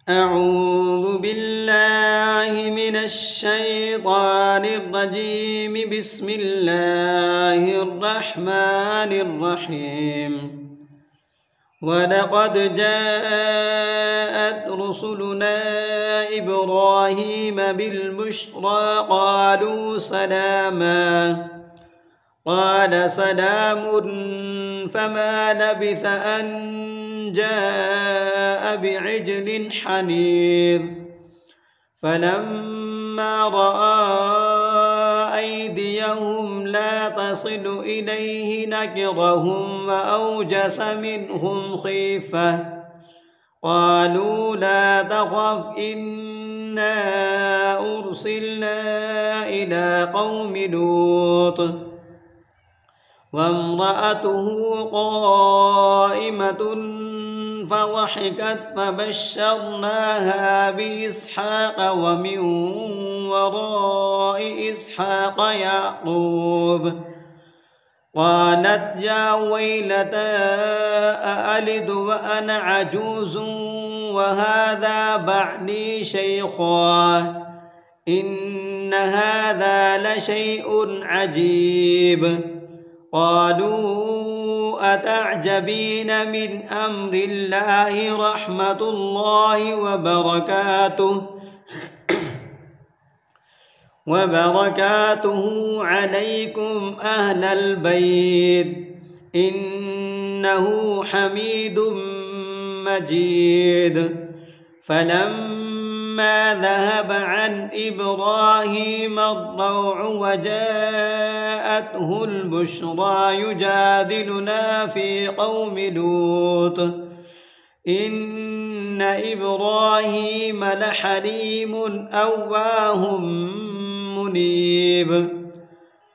أعوذ بالله من الشيطان الرجيم. بسم الله الرحمن الرحيم. ولقد جاءت رسلنا إبراهيم بالبشرى قالوا سلاما قال سلام فما لبث أن جاء بعجل حنيذ فلما رأى أيديهم لا تصل إليه نكرهم وأوجس منهم خيفة قالوا لا تخف إنا أرسلنا إلى قوم لوط وامرأته قائمة فضحكت فبشرناها بإسحاق ومن وراء إسحاق يعقوب قالت يا ويلتى أألد وأنا عجوز وهذا بعلي شيخا إن هذا لشيء عجيب قالوا أتعجبين من أمر الله رحمة الله وبركاته عليكم أهل البيت إنه حميد مجيد فلما ذهب عن إبراهيم الروع وجاءته البشرى يجادلنا في قوم لوط إن إبراهيم لحليم أواه منيب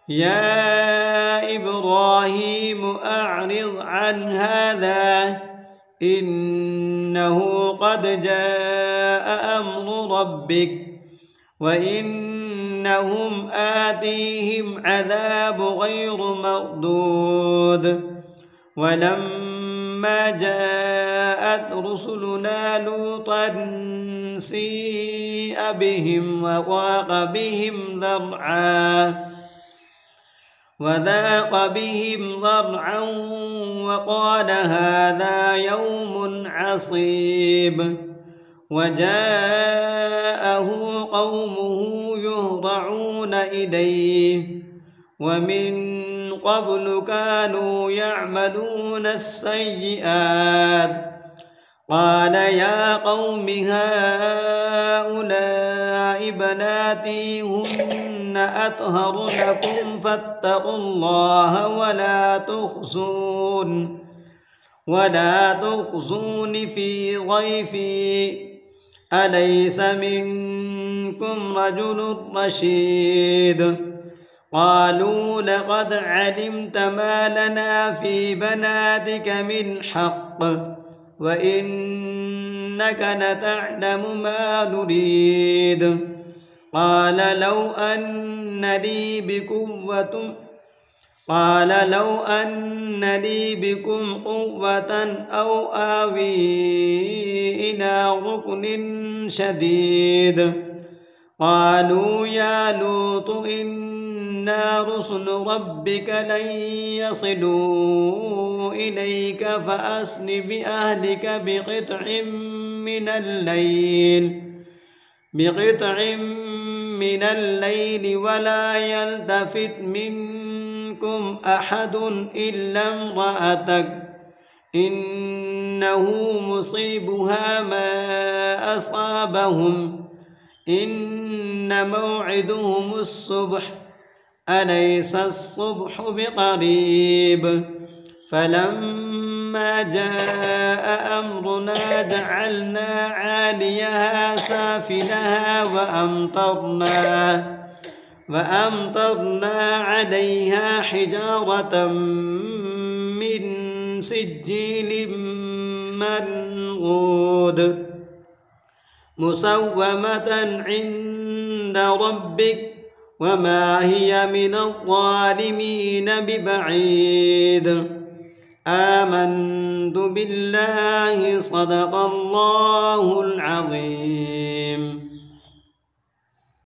يا إبراهيم أعرض عن هذا إنه قد جاء أمر ربك وإنهم آتيهم عذاب غير مردود ولما جاءت رسلنا لوطا سيء بهم وضاق بهم ذرعا وقال هذا يوم عصيب وجاءه قومه يهرعون إليه ومن قبل كانوا يعملون السيئات قال يا قوم هؤلاء بناتي هن أطهر لكم فاتقوا الله ولا تخزون في ضيفي أليس منكم رجل رشيد قالوا لقد علمت ما لنا في بناتك من حق وإنك لتعلم ما نريد قال لو أن لي بكم قوة أو آوي إلى ركن شديد قالوا يا لوط إنا رسل ربك لن يصلوا إليك فأسر بأهلك بقطع من الليل ولا يلتفت منكم أحد إلا امرأتك إنه مصيبها ما أصابهم إن موعدهم الصبح أليس الصبح بقريب فلما جاء أمرنا جعلنا عاليها سافلها وأمطرنا عليها حجارة من سجيل منضود مسومة عند ربك وما هي من الظالمين ببعيد آمنت بالله صدق الله العظيم.